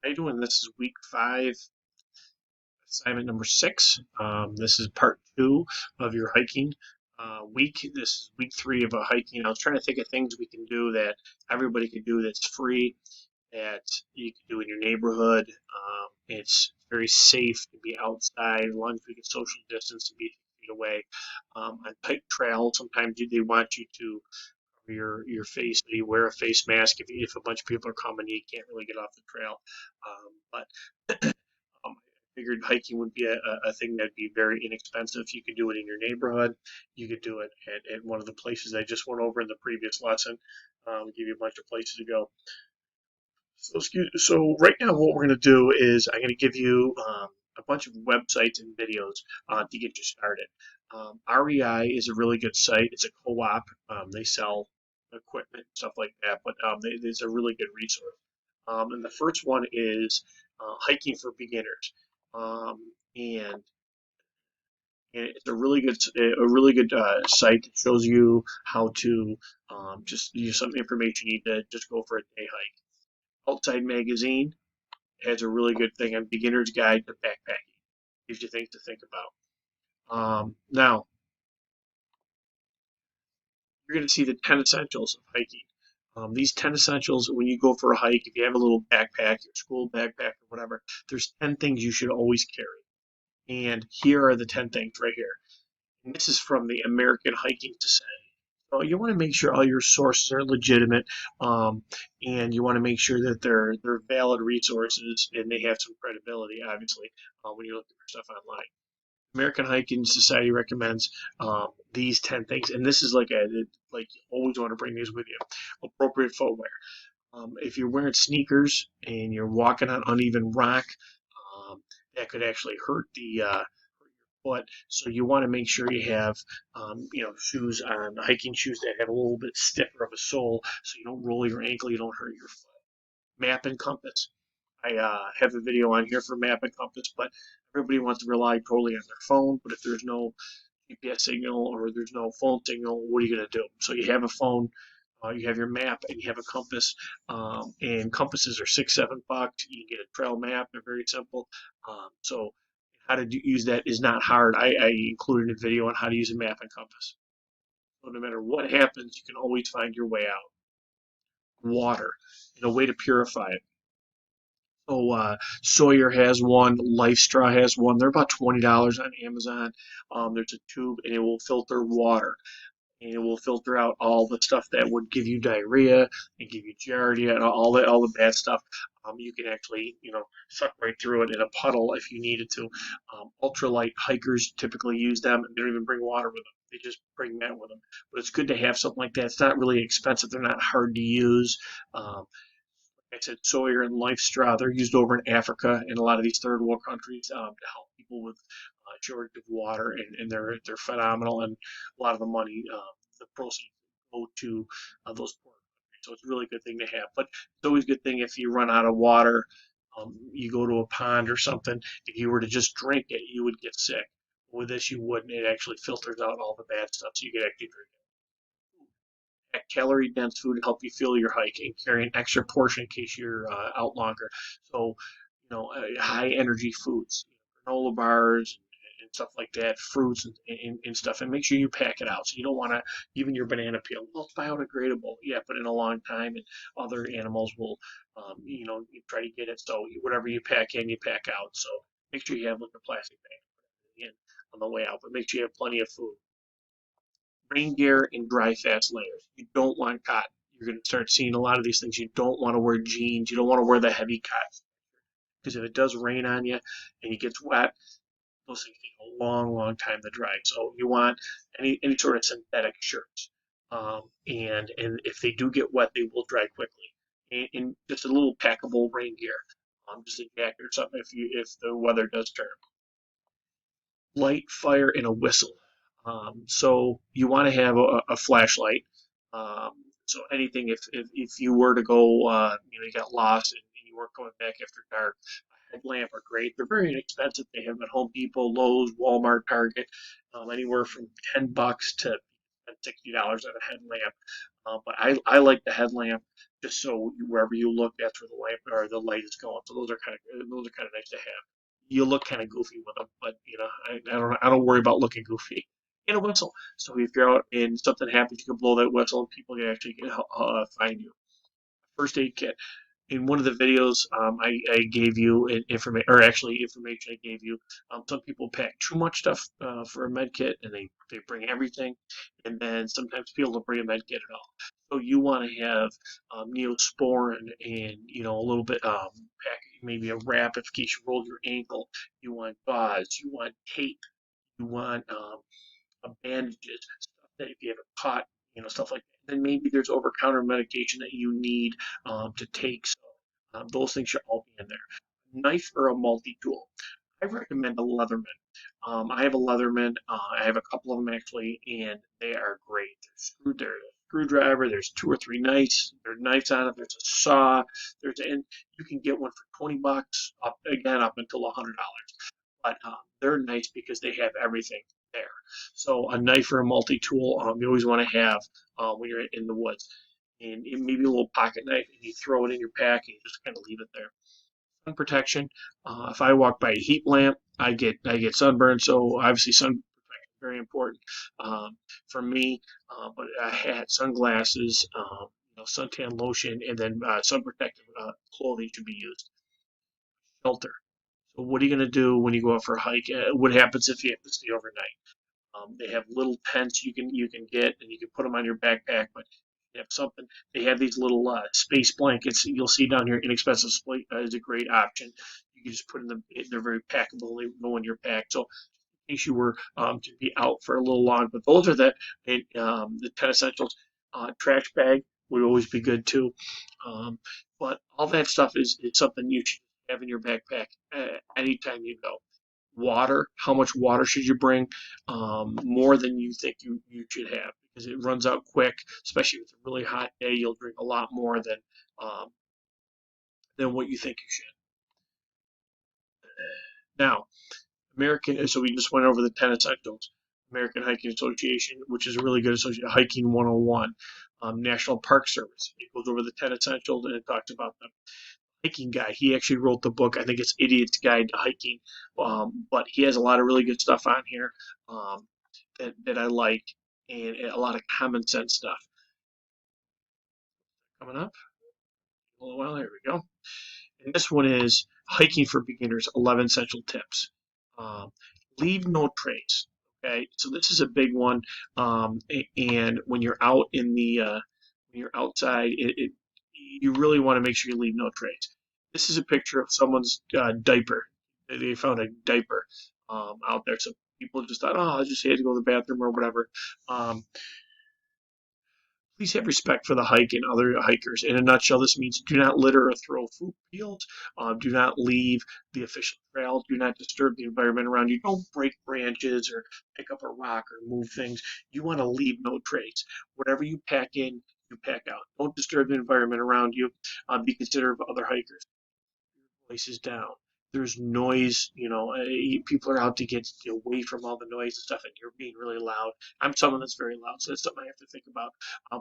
How you doing? This is week 5, assignment number 6. This is part 2 of your hiking week. This is week 3 of a hiking. I was trying to think of things we can do that everybody can do that's free, that you can do in your neighborhood. It's very safe to be outside as long as we can social distance and be 6 feet away. On tight trails, sometimes they want you to cover your face. You wear a face mask if a bunch of people are coming. You can't really get off the trail. But I figured hiking would be a thing that'd be very inexpensive. You could do it in your neighborhood. You could do it at one of the places I just went over in the previous lesson. Give you a bunch of places to go. So right now, what we're going to do is I'm going to give you a bunch of websites and videos to get you started. REI is a really good site. It's a co-op. They sell equipment and stuff like that, but it's a really good resource. And the first one is hiking for beginners, and it's a really good site that shows you how to just use some information you need to just go for a day hike. Outside Magazine has a really good thing on Beginner's Guide to Backpacking. Gives you things to think about. Now, you're going to see the 10 essentials of hiking. These 10 essentials, when you go for a hike, if you have a little backpack, your school backpack or whatever, there's 10 things you should always carry. And here are the 10 things right here. And this is from the American Hiking Society. So you want to make sure all your sources are legitimate, and you want to make sure that they're valid resources and they have some credibility. Obviously, when you're looking for stuff online, American Hiking Society recommends these 10 things, and this is like you always want to bring these with you. Appropriate footwear. If you're wearing sneakers and you're walking on uneven rock, that could actually hurt your foot. So you want to make sure you have, shoes on, hiking shoes that have a little bit stiffer of a sole, so you don't roll your ankle, you don't hurt your foot. Map and compass. I have a video on here for map and compass, but everybody wants to rely totally on their phone. But if there's no GPS signal or there's no phone signal, what are you going to do? So you have a phone, you have your map, and you have a compass. And compasses are $6, $7. You can get a trail map; they're very simple. So how to use that is not hard. I included a video on how to use a map and compass. So no matter what happens, you can always find your way out. Water, and a way to purify it. So Sawyer has one, LifeStraw has one. They're about $20 on Amazon. There's a tube, and it will filter water, and it will filter out all the stuff that would give you diarrhea and give you giardia and all the bad stuff. You can actually suck right through it in a puddle if you needed to. Ultralight hikers typically use them, and they don't even bring water with them. They just bring that with them. But it's good to have something like that. It's not really expensive. They're not hard to use. I said Sawyer and LifeStraw. They're used over in Africa in a lot of these third world countries to help people with shortage of water, and they're phenomenal. And a lot of the money, the proceeds go to those poor countries. So it's a really good thing to have. But it's always a good thing if you run out of water, you go to a pond or something. If you were to just drink it, you would get sick. With this, you wouldn't. It actually filters out all the bad stuff, so you could actually drink it. Calorie-dense food to help you fuel your hike and carry an extra portion in case you're out longer. So, high-energy foods, granola bars and stuff like that, fruits and stuff, and make sure you pack it out. So you don't want to, even your banana peel, well, it's biodegradable, yeah, but in a long time, and other animals will, you try to get it. So whatever you pack in, you pack out. So make sure you have like a plastic bag in on the way out, but make sure you have plenty of food. Rain gear and dry fast layers. You don't want cotton. You're going to start seeing a lot of these things. You don't want to wear jeans. You don't want to wear the heavy cotton because if it does rain on you and it gets wet, those things take a long, long time to dry. So you want any sort of synthetic shirts. And if they do get wet, they will dry quickly. And just a little packable rain gear, just a jacket or something if the weather does turn. Light, fire, and a whistle. So you want to have a flashlight. So anything if you were to go, you got lost and you weren't coming back after dark, a headlamp are great. They're very inexpensive. They have them at Home Depot, Lowe's, Walmart, Target, anywhere from $10 to $60 on a headlamp. But I like the headlamp just so wherever you look, that's where the lamp or the light is going. So those are kind of nice to have. You look kind of goofy with them, but I don't worry about looking goofy. And a whistle. So if you're out and something happens, you can blow that whistle and people can actually find you. First aid kit in one of the videos I gave you information, or actually information I gave you. Some people pack too much stuff for a med kit, and they bring everything, and then sometimes people don't bring a med kit at all. So you want to have Neosporin and a little bit pack maybe a wrap in case you rolled your ankle. You want gauze, you want tape, you want bandages, stuff that if you have a cut, stuff like that. Then maybe there's over-counter medication that you need to take. So those things should all be in there. Knife or a multi-tool. I recommend a Leatherman. I have a Leatherman. I have a couple of them actually, and they are great. There's a screwdriver. There's 2 or 3 knives. There's knives on it. There's a saw. And you can get one for $20 up until $100. But they're nice because they have everything there. So a knife or a multi-tool, you always want to have when you're in the woods, and maybe a little pocket knife, and you throw it in your pack and you just kind of leave it there. Sun protection. If I walk by a heat lamp, I get sunburned, so obviously sun protection is very important for me. But a hat, sunglasses, suntan lotion, and then sun protective clothing should be used. Shelter. So what are you going to do when you go out for a hike? What happens if you have to stay overnight? They have little tents you can get, and you can put them on your backpack. But you have something. They have these little space blankets you'll see down here. Inexpensive is a great option. You can just put in them. They're very packable. They go in your pack. So in case you were to be out for a little long, but those are the 10 essentials. Trash bag would always be good too. Um, but all that stuff is something you should have in your backpack anytime you go. Water, how much water should you bring? More than you think you should have because it runs out quick, especially with a really hot day. You'll drink a lot more um, than what you think you should. Now, so we just went over the 10 essentials. American Hiking Association, which is a really good association, Hiking 101. National Park Service, it goes over the 10 essentials and it talks about them. Hiking guy. He actually wrote the book. I think it's Idiot's Guide to Hiking. But he has a lot of really good stuff on here that I like, and a lot of common sense stuff. Coming up a little while. Here we go. And this one is Hiking for Beginners: 11 Essential Tips. Um, Leave no trace. Okay, so this is a big one. And when you're out when you're outside, you really want to make sure you leave no trace. This is a picture of someone's diaper. They found a diaper out there, so people just thought, oh, I just had to go to the bathroom or whatever. Um, Please have respect for the hike and other hikers. In a nutshell, this means do not litter or throw food peels. Do not leave the official trail. Do not disturb the environment around you. Don't break branches or pick up a rock or move things. You want to leave no trace. Whatever you pack in, you pack out. Don't disturb the environment around you. Be considerate of other hikers. Voice is down. There's noise, people are out to get away from all the noise and stuff, and you're being really loud. I'm someone that's very loud, so that's something I have to think about.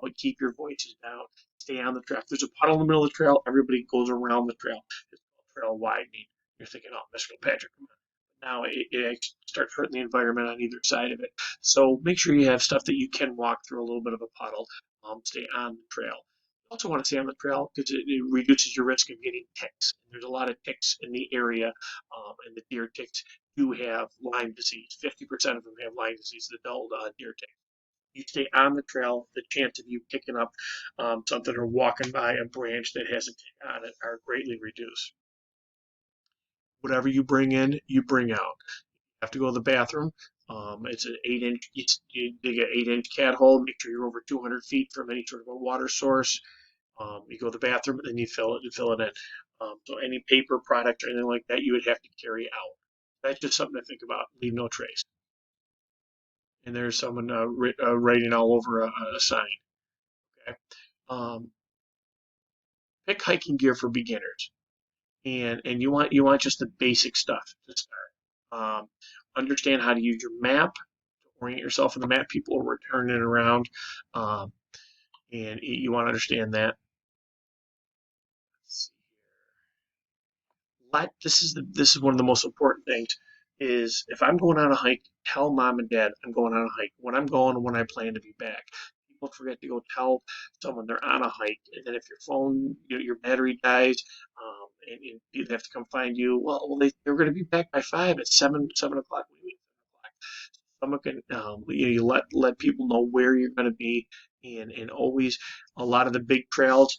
But keep your voices down. Stay on the trail. If there's a puddle in the middle of the trail, everybody goes around the trail. It's called trail widening. You're thinking, oh, Mr. Patrick, come on. Now it starts hurting the environment on either side of it. So make sure you have stuff that you can walk through a little bit of a puddle. Stay on the trail. You also want to stay on the trail because it reduces your risk of getting ticks. And there's a lot of ticks in the area, and the deer ticks do have Lyme disease. 50% of them have Lyme disease, the adult deer tick. You stay on the trail, the chance of you picking up something or walking by a branch that has a tick on it are greatly reduced. Whatever you bring in, you bring out. You have to go to the bathroom. It's an 8-inch. You dig an 8-inch cat hole. Make sure you're over 200 feet from any sort of a water source. You go to the bathroom and then you fill it in. So any paper product or anything like that, you would have to carry out. That's just something to think about. Leave no trace. And there's someone writing all over a sign. Okay. Um, Pick hiking gear for beginners, and you want just the basic stuff to start. Understand how to use your map to orient yourself in the map. People are turning around. Um, and you want to understand that. Let's see here. This is one of the most important things. Is if I'm going on a hike, tell mom and dad I'm going on a hike. When I'm going, when I plan to be back. People forget to go tell someone they're on a hike, and then if your phone, your battery dies, and you have to come find you. Well, they're going to be back by 5 at 7 o'clock. Someone can you let people know where you're going to be, and always a lot of the big trails.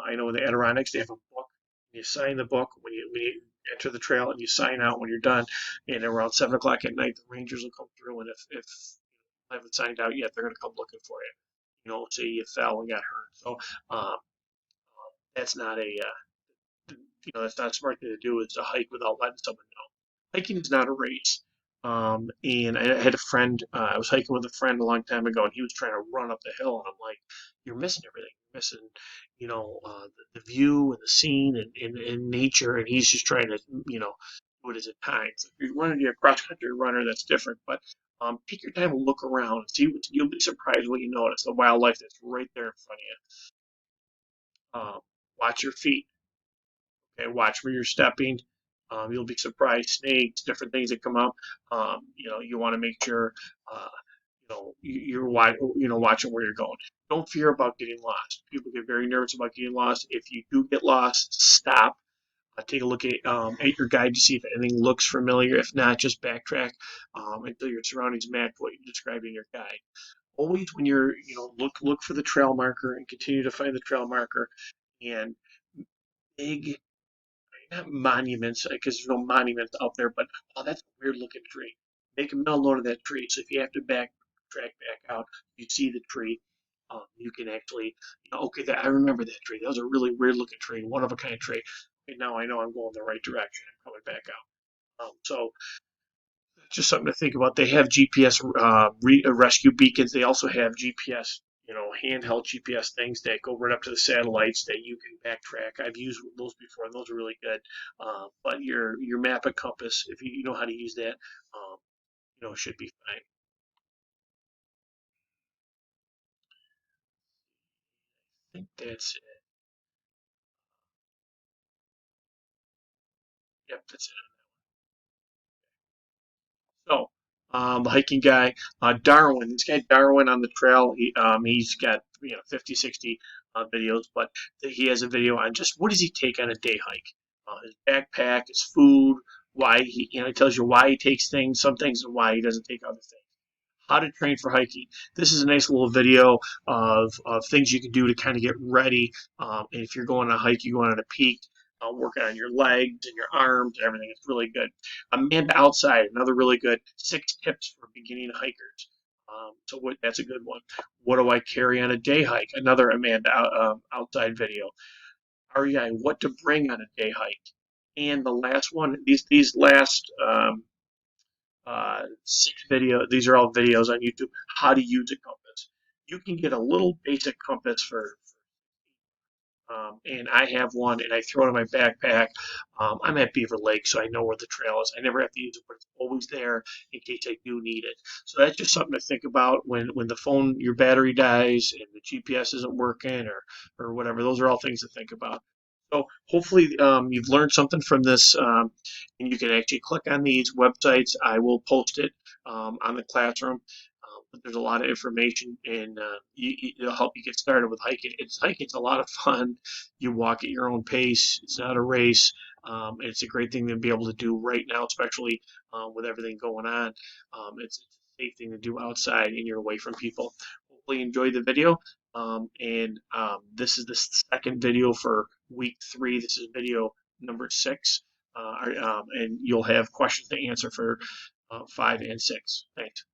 I know in the Adirondacks they have a book. You sign the book when you enter the trail, and you sign out when you're done. And around 7 o'clock at night, the rangers will come through, and if you haven't signed out yet, they're going to come looking for you. Say you fell and got hurt. So um, that's not that's not a smart thing to do, is to hike without letting someone know. Hiking is not a race. And I had a friend, I was hiking with a friend a long time ago, and he was trying to run up the hill, and I'm like, you're missing everything. You're missing, the view and the scene and nature, and he's just trying to, do it as a time. So if you're running, you're a cross country runner, that's different, but take your time and look around and see what you'll be surprised what you notice, the wildlife that's right there in front of you. Watch your feet. Okay, watch where you're stepping. You'll be surprised. Snakes, different things that come up. You want to make sure uh, you're watching where you're going. Don't fear about getting lost. People get very nervous about getting lost. If you do get lost, stop. Take a look at your guide to see if anything looks familiar. If not, just backtrack until your surroundings match what you're describing in your guide. Always when you're, look for the trail marker and continue to find the trail marker. And big, not monuments, because there's no monuments out there, but oh, that's a weird looking tree. Make a mental note of that tree. So if you have to track back out, you see the tree. You can actually, okay, I remember that tree. That was a really weird looking tree, one of a kind tree. And now I know I'm going the right direction. I'm coming back out. So just something to think about. They have GPS rescue beacons. They also have GPS, handheld GPS things that go right up to the satellites that you can backtrack. I've used those before, and those are really good. But your map and compass, if you know how to use that, should be fine. I think that's it. Yep, that's it. So, the hiking guy, Darwin, this guy Darwin on the trail, he's got 50, 60 videos, but he has a video on just what does he take on a day hike, his backpack, his food, why he tells you why he takes things, some things, and why he doesn't take other things. How to train for hiking. This is a nice little video of things you can do to kind of get ready. And if you're going on a hike, you're going on a peak, working on your legs and your arms and everything. It's really good. Amanda Outside, another really good 6 tips for beginning hikers. That's a good one. What do I carry on a day hike? Another Amanda Outside video. REI, what to bring on a day hike. And the last one, these last 6 videos. These are all videos on YouTube. How to use a compass. You can get a little basic compass and I have one, and I throw it in my backpack. I'm at Beaver Lake, so I know where the trail is. I never have to use it, but it's always there in case I do need it. So that's just something to think about when the phone, your battery dies, and the GPS isn't working, or whatever. Those are all things to think about. So hopefully you've learned something from this, and you can actually click on these websites. I will post it on the classroom. But there's a lot of information, and it'll help you get started with hiking. Hiking's a lot of fun. You walk at your own pace. It's not a race. It's a great thing to be able to do right now, especially with everything going on. It's a safe thing to do outside, and you're away from people. Hopefully, you enjoyed the video. This is the second video for week 3. This is video number 6, and you'll have questions to answer for 5 and 6. Thanks.